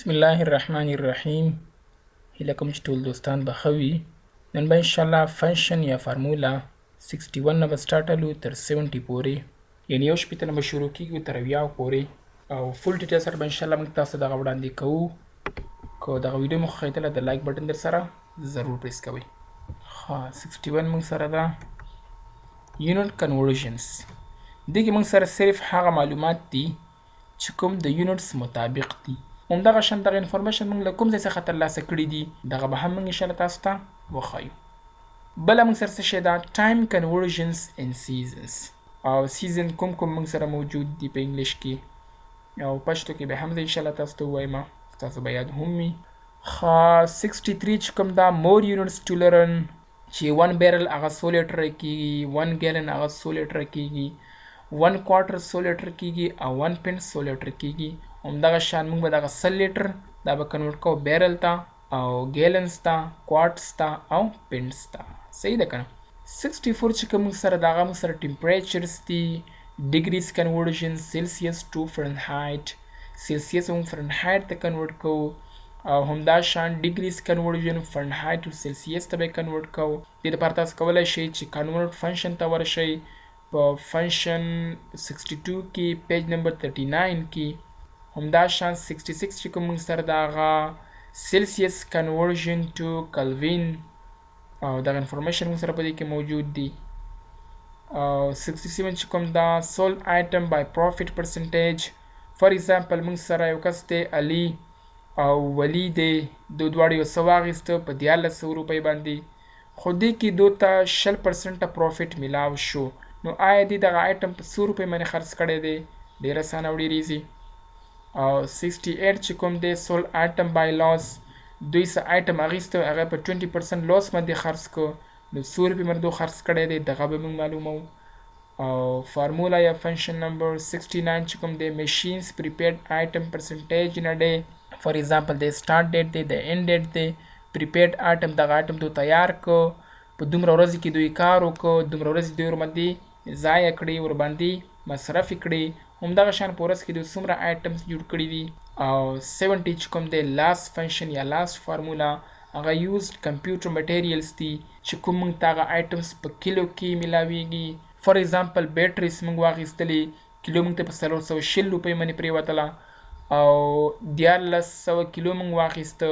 بسم الله الرحمن الرحیم. هیله کوم چې ټول دوستان به ښه وي. نن به انشاءالله فنکشن یا فارمولا 61 نه به سټارټ تر 70 پورې، یعنې یو شپېته نه به شروع کېږي تر 70 پورې، او فل ډیټیل سره به انشاءالله موږ تاسو دغه وړاندې کوو. که دغه ویډیو مو خوښېدله د لایک بټن در سره ضرور پریس کوئ. ښه 61 موږ سره ده یونټ کنورژنس. دې کې موږ سره صرف هغه معلومات دي چې کوم د یونټس مطابق دي. همدغه شان دغه انفارمیشن موږ له کوم ځای څخه ترلاسه کړي دي دغه به هم موږ انشاءالله تاسو ته وښایو. بله موږ سره څه شی ده ټایم کنورژنس ان سیزنس، او سیزن کوم موږ سره موجود دي په انګلیش کې، او پښتو کې به هم زه انشاءالله تاسو ته ووایم، تاسو به یاد هم وي. 63 چې کوم ده مور یونټس ټو لرن، چې 1 بیرل هغه 100 لیټره کېږي، 1 ګیلن هغه 100 لیټره کېږي، 1 کوارټر 100 لیټر کېږي، او 1 پینټ 100 لیټر کېږي. همدغه شان موږ به دغه 100 لیټر دا به کنورټ کوو بیرل ته، او ګیلنز ته، کوارټس ته، او پینټس ته. صحیح ده که نه؟ 64 چې کوم موږ سره د هغه موږ سره ټمپریچرز دي، ډیګریز کنورژن سیلسیس ټو فرنهایټ، سیلسیس موږ فرنهایټ ته کنورټ کوو، او همدا شان ډیګریز کنورژن فرنهایټ ټو سیلسیس ته به یې کنورټ کوو. دې لپاره تاسو کولی شئ چې کنورټ فنکشن ته ورشئ په فنکشن 62 کې پیج نمبر 39 کې. همدا شان 66 چې کوم موږ سره د هغه سیلسیس کنورژن ټو کلوین، او دغه انفارمیشن موږ سره په دې کې موجود دی. او 67 چې کوم دا سولډ آیټم بای پروفیټ پرسنټیج. فار ایگزامپل موږ سره یو کس دی علي او ولی دی، دو دواړو یو څه واخیسته په 1400 روپۍ باندې، خو دې کې دو ته 20% پروفیټ میلاو شو، نو آیا دې دغه آیټم په 100 روپۍ باندې خرڅ کړی دی؟ ډېر اسانه او ډېر ایزي. او 68 چې کوم دی سولډ آیټم بای لاس، دوی څه آیټم اخیسته هغه په 20% لاس باندې خرڅ کړو، نو 100 روپۍ باندې دو خرڅ کړی دی، دغه به موږ معلومو. او فارمولا یا فنکشن نمبر 69 چې کوم دی ماشینز پریپیډ آیټم پرسنټیج ان ا ډے. فار ایگزامپل د سټارټ ډیټ دی، د اینډ ډیټ دی، پریپیډ آیټم دغه آیټم دو تیار کو، په دومره ورځې کې دوی کار وکړو، دومره ورځې دوی ورباندې ضایع کړي، ورباندې مصرف کړي. همدغه شان په ورځ کې دوی څومره آیټمس جوړ کړي دي. او 70 چې کوم دی لاست فنکشن یا لاست فارمولا، هغه یوزډ کمپیوټر مټیریلز دي چې کوم موږ ته هغه آیټمس په کیلو کې میلاویږي. فار ایگزامپل بیټریز موږ واخیستلې، کیلو موږ ته په 420 روپۍ باندې پرېوتله، او 1400 کیلو موږ واخیسته،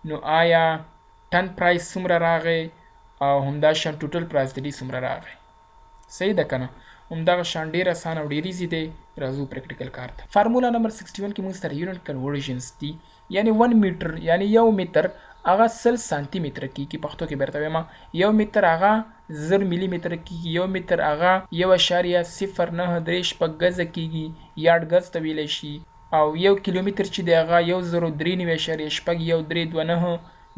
نو آیا ټن پرایس څومره راغی، او همدا شان ټوټل پرایس د دې څومره راغی؟ صحیح ده که نه؟ همدغه شان ډېر اسانه او ډېر ایزي دی. راځو پریکټیکل کار ته. فارمولا نمبر 61 کې موږ سره یونټ کنورژنس دي، یعنی 1 میټر یعنی یو متر هغه 100 سانتي متر کېږي. پښتو کې بیرته وایم، یو متر هغه 1000 ملي متر کېږي، یو متر هغه 1.093 غزه کېږي، یارډ غز ته ویلی شي. او یو کیلومتر چې دی هغه 1093.139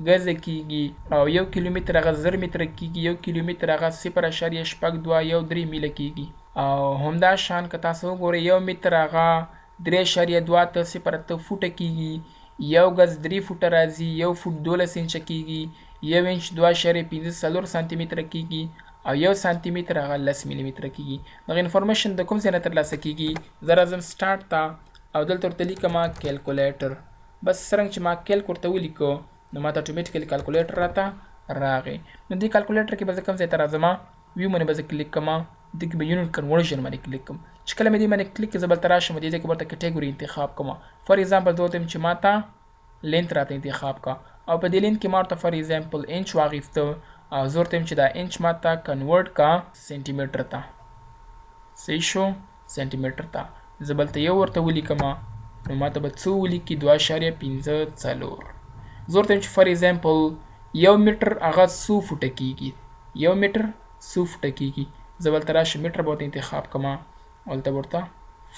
غزه کېږي، او یو کیلومتر هغه 1000 متره کېږي، یو کیلومتر هغه 0.6213 میله کېږي. او همدا شان که تاسو وګورئ یو متر هغه 3.208 فوټه کېږي، یو غز 3 فوټه راځي، یو فوټ 12 انچه کېږي، یو انچ 2.54 سانتي متره کېږي، او یو سانتي متر هغه 10 ملي متره کېږي. دغه انفارمیشن د کوم ځای نه ترلاسه کېږي؟ زه راځم سټارټ ته، او دلته ورته لیکمه کیلکولیټر. بس څرنګه چې ما کیلک ورته ولیکو، نو ما ته اتومیټیکلی کالکولیټر راته راغی. نو دې کالکولیټر کې به زه کوم ځای ته راځم، ویو باندې به زه کلیک کوم، دې کې به یونټ کنورژن باندې کلیک کوم. چې کله مې دې باندې کلیک زه بلته راشم، دې ځای کې ورته کټګوري انتخاب کوم. فار ایگزامپل زه ورته وایم چې ما ته لینت راته انتخاب کا، او په دې لینت کې ما ورته فار ایگزامپل انچ واخیسته، او زه ورته وایم چې دا انچ ما ته کنورټ کا سینټي میټر ته. صحیح شو؟ سینټي میټر ته زه بلته یو ورته ولیکم، نو ما ته به څه ولیکي 2.54. زه ورته وایم چې فار ایگزامپل یو میټر هغه 100 فوټه کېږي، یو میټر 100 فوټه کېږي. زه بلته راشم میټر به ورته انتخاب کوم، هلته به ورته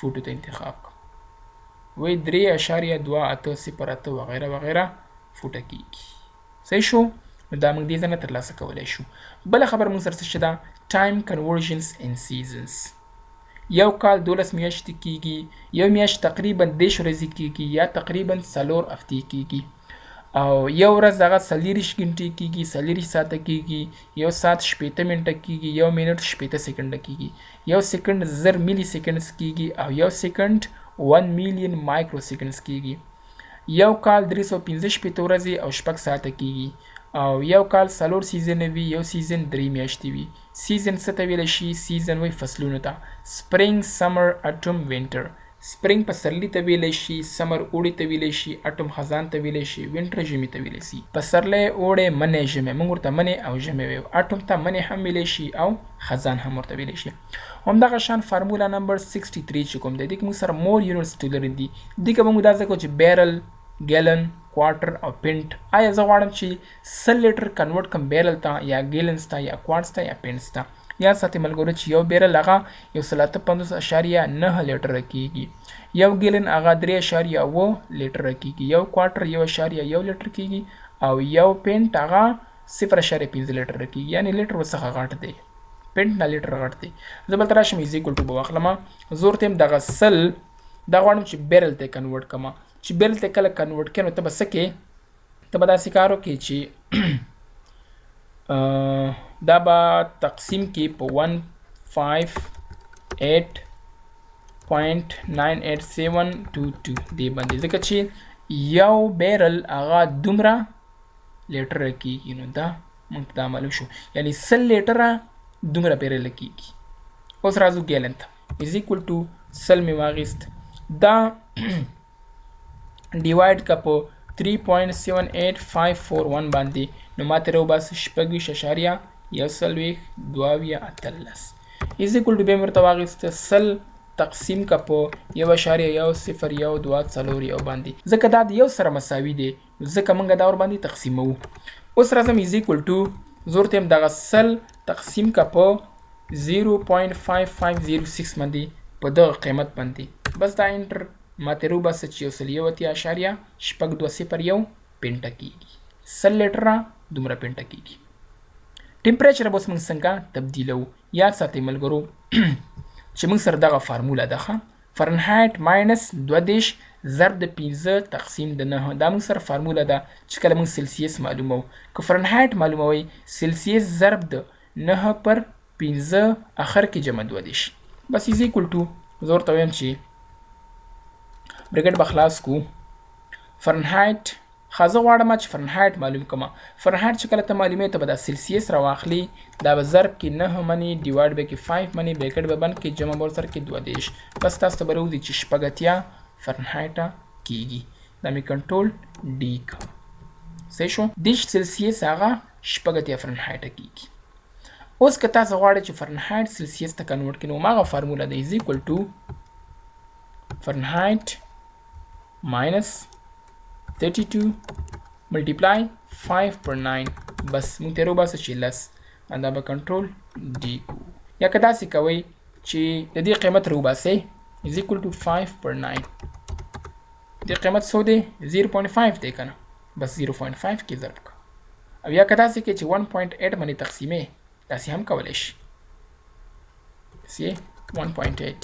فوټو ته انتخاب کوم، وایي 3.208 وغیره وغیره فوټه کېږي. صحیح شو؟ نو دا موږ دې ځای نه ترلاسه کولی شو. بله خبره موږ سره څه شته ده ټایم کنورژنس ان سیزنس. یو کال 12 میاشتې کېږي، یو میاشت تقریبا 10 ورځې کېږي، یا تقریبا 4 هفتې کېږي، او یو ورځ هغه 40 غنټې کېږي، 40 ساعته کېږي، یو ساعت 60 منټه کېږي، یو منټ 60 سکنډه کېږي، یو سکنډ 1000 ملي سکنډز کېږي، او یو سکنډ 1 میلیون مایکرو سکنډز کېږي. یو کال 315 شپېته ورځې او شپږ ساعته کیږي او یو کال 4 سیزنه وي یو سیزن 3 میاشتې وي. سیزن څه ته ویلی شي؟ سیزن وایي فصلونو ته. سپرینګ، سمر، اټم، وینټر. سپرینګ پسرلي ته ویلی شي، سمر اوړي ته ویلی شي، اټم خزان ته ویلی شي، وینټر ژمي ته ویلی شي. پسرلی، اوړی، منی، ژمی، موږ ورته منی او ژمی ویو. اټم ته منی هم ویلی شي او خزان هم ورته ویلی شي. همدغه شان فارمولا نمبر 63 چې کوم دی، دې کې موږ سره مور یونټس ټولري دي. دې کې به موږ دا زده کوو چې بیرل، ګیلن، کوارټر او پینټ. آیا زه غواړم چې 100 لیټر کنورټ کړم بیرل ته یا ګیلنز ته یا کوارټس ته یا پینټس ته. یاد ساتئ ملګرو چې یو بیرل هغه 150.9 لیټره کیږي، یو ګیلن هغه 3.9 لیټره کیږي، یو کوارټر 1.1 لیټر کیږي او یو پینټ هغه 0.5 لیټره کیږي. یعنی لیټر ورڅخه غټ دی، پینټ نه لیټر غټ دی. زه بلته راشم ایز ایکول ټو به واخلم، زه ورته یم دغه 100 دا غواړم چې بیرل ته کنورټ کړم. چې بیرل ته کله کنورټ کړې نو ته به څه کې؟ ته به داسې کار وکړې چې دا به تقسیم کې په 158.98722 دی باندې، ځکه چې یو بیرل هغه دومره لیټره کیږي. نو دا موږ ته دا معلوم شو، یعنی 100 لیټره دومره بیرل کیږي. اوس راځو ګیلن ته. از ایکول ټو 100 مې واخیست، دا ډیوایډ که په 3.78541 باندې، نو ماته راوباسه 26.122. از ایکول ټو بیا مې ورته واخیسته 100 تقسیم که په 1.00124 باندې، ځکه دا د یو سره مساوي دی، ځکه موږ دا ور باندې تقسیموو. اوس راځم از ایکول ټو زه ورته یم دغه 100 تقسیم که په 0.5506 باندې په دغه قیمت باندې، بس دا انټر ماته راوباسه چې 1.0.620 پینټه کیږي. 100 لیټره دومره پینټه کیږي. ټمپریچر به اوس موږ څنګه تبدیلوو؟ یاد ساتئ ملګرو چې موږ سره دغه فارموله ده ښه، فرنهایټ ماینس 2 ضرب د 15 تقسیم د 9. دا موږ سره فارموله ده چې کله موږ سلسیس معلومو. که فرنهایټ معلوموئ، سلسیس ضرب د 9/15 اخر کې جمع 2. بس از ایکول ټو زه ورته وایم چې برګټ به خلاص کو. فرنهایټ خازه غواړم چې فرنهایټ معلوم کړم. فرنهایټ چې کله ته معلومې ته به دا سلسیس راواخلي، دا به ضرب کې 9 منې ډیوایډ به کې 5 منې برګټ به بند کې جمع به ورسره کې 2. بس تاسو ته به راوځي چې 80 فرنهایټه کیږي. دا مې کنټرول ډي کړه. صحیح شو؟ دېرش سلسیس هغه 80 فرنهایټه کیږي. اوس که تاسو غواړئ چې فرنهایټ سلسیس ته کنورټ کړئ، نو هماغه فارموله ده، از ایکول ټو فرنهایټ minus 32 multiply 5/9. بس موږ ته راوباسه چې 10، دا به کنټرول ډي کو. یا که داسې کوئ چې د دې قیمت راوباسئ is equal to 5/9. دې قیمت څو دی؟ 0.5 دی که نه، بس 0.5 کې ضرب کړه. او یا که داسې کې چې 1.8 باندې تقسیمې، داسې هم کولی شي. داسې 1.8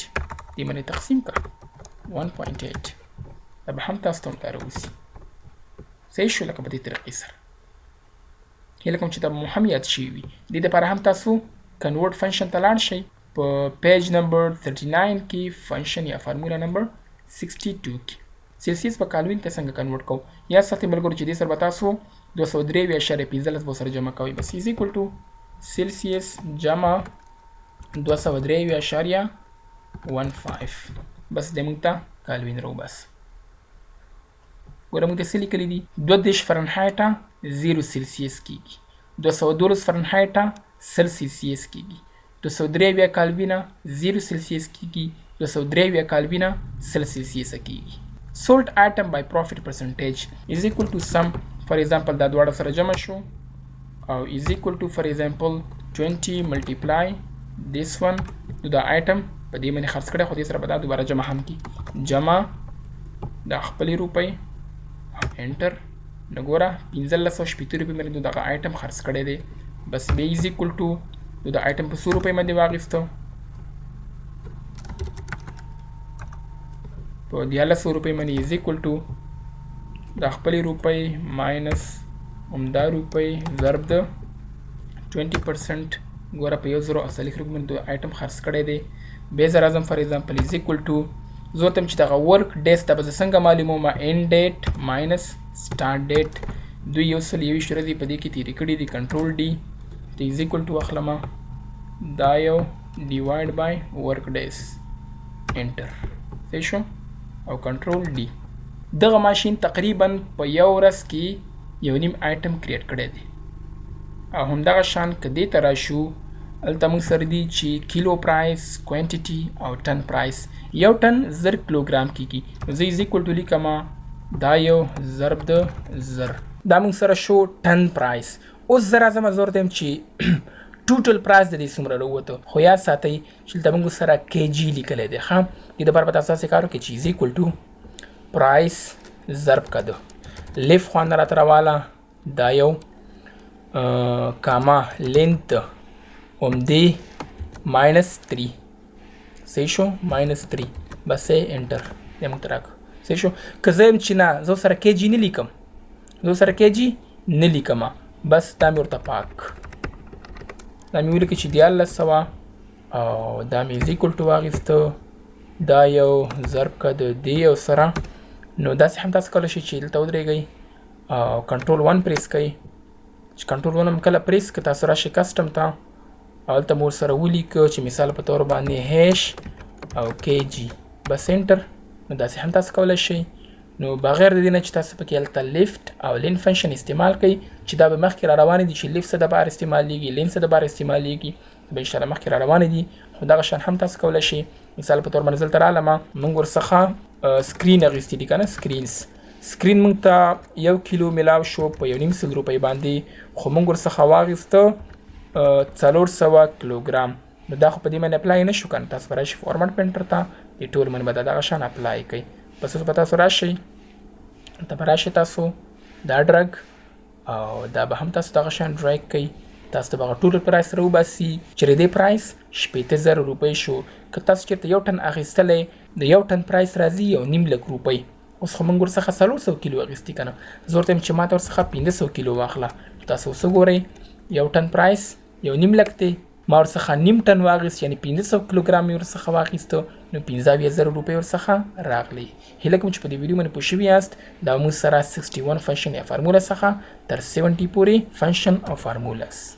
دې باندې تقسیم کړه 1.8، دا به هم تاسو ته همداره اوسي. صحیح شو؟ لکه په دې طریقې سره. هیله کوم چې دا هم یاد شوي وي. دې دپاره هم تاسو کنورټ فنکشن ته لاړ شئ. په پیج نمبر 39 کې فنکشن یا فارمولا نمبر 62 کې سلسیس په کالوین ته څنګه کنورټ کوو. یا ساتئ ملګرو چې دې سره به تاسو 203.15 به سره جمع کوئ. بس از ایکول ټو سلسیس جمع 203.15. بس دې موږ ته کالوین راوباسه. ګوره موږ ته څه لیکلي دي؟ 22 فرنهایټه 0 سلسیس کیږي، 212 فرنهایټه 100 سلسیس کیږي، 203 کالوینه 0 سلسیس کیږي، 203 کالوینه 100 سلسیس کیږي. سولټ ایټم بای پروفیټ پرسنټیج از ایکول ټو سم. فار ایگزامپل دا دواړه سره جمع شو او از ایکول ټو فار ایگزامپل 20 ملټیپلای دیس ون. نو دا ایټم په دې باندې خرڅ کړی، خو دې سره به دا دوباره جمع هم کی. جمع د خپلې روپۍ انټر. نو ګوره 1580 روپۍ باندې دغه ایټم خرڅ کړی دی. بس بیا از ایکول ټو د ایټم په 100 روپۍ باندې واخیسته، په 1400 روپۍ باندې از ایکول ټو د خپلې روپۍ ماینس همدا روپۍ ضرب د 20%. ګوره په 1040 روپۍ باندې د ایټم خرڅ کړی دی. بیا زه راځم فار ایگزامپل از ایکول ټو زه ورته چې دغه ورک ډیس ته به زه څنګه معلوموم end date minus start date دوی 121 ورځې په دې کې تېرې کړي دي کنټرول ډي ته از اکول ټو اخلمه دا یو ډیوایډ بای ورک ډیس انټر صحیح شو او کنټرول ډي دغه ماشین تقریبا په یو ورځ کې یو نیم آیټم کریټ کړی دی او همدغه شان که دې ته راشو هلته موږ سره دي چې کیلو پرایس کوانټیټي او ټن پرایس یو ټن 1000 کیلوګرام کیږي زه از اکول ټو لیکمه دا یو ضرب د 1000 دا موږ سره شو ټن پرایس اوس زه راځم زه ورته یم چې ټوټل پرایس د دې څومره راووته خو یاد ساتئ چې دلته موږ سره کې جي لیکلی دی ښه دې دپاره به تاسو داسې کار وکړئ چې از اکول ټو پرایس ضرب که ده لیف خوا نه راته راواله دا یو کاما لینت همدې ماینس 3 صحیح شو ماینس 3 بس انټر دې موږ ته راکړه صحیح شو که زه یم چې نه زه سره کې جي نه لیکم زه سره کې جي نه لیکمه بس دا مې ورته پاک دا مې ولیکه چې 1400 او دا مې از اکول ټو واخیسته دا یو ضرب که د دې یو سره نو داسې هم تاسو کولی شئ چې دلته ودرېږئ او کنټرول 1 پریس کوئ چې کنټرول 1 هم کله پریس که تاسو راشئ کسټم ته او هلته مو ورسره ولیکه چې مثال په طور باندې هیش او کې جي بس انټر نو داسې هم تاسو کولی شئ نو بغیر د دې نه چې تاسو پکې هلته لیفت او لین فنکشن استعمال کوئ چې دا به مخکې را روانې دي چې لیفت څه دپاره استعمالیږي لین څه دپاره استعمالیږي به انشاءالله مخکې را روانې دي خو دغه شان هم تاسو کولی شئ مثال په طور باندې دلته رالمه موږ ورڅخه سکرین اخیستي دي که نه سکرین موږ ته 1 کیلو میلاو شو په 1.5 روپۍ باندې خو موږ ورڅخه واخیسته 400 کیلوګرام نو دا خو په دې باندې اپلای نه شو که نه تاسو به راشئ فارمټ پینټر ته دې ټول باندې به دغه شان اپلای کوئ بس اوس به تاسو راشئ ته به راشئ تاسو دا ډرګ او دا به هم تاسو دغه شان ډرګ کوئ تاسو ته به هغه ټول پرایس راوباسي چې د دې پرایس 15000 روپۍ شو که تاسو چېرته یو ټن اخیستلی د یو ټن پرایس راځي 1.5 لک روپۍ اوس خو موږ ورڅخه 400 کیلو اخیستي که نه زه ورته یم چې ما ته ورڅخه 500 کیلو واخله تاسو اوس وګورئ یو ټن پرایس 1.5 لک دی ما ورڅخه نیم ټن واخیست یعنې 500 کیلوګرام مې ورڅخه واخیسته نو 15000 روپۍ ورڅخه راغلی هیله کوم چې په دې ویډیو باندې پوه شوي یاست دا موږ سره 61 فنکشن یا فارموله څخه تر 70 پورې فنکشن او فارمولس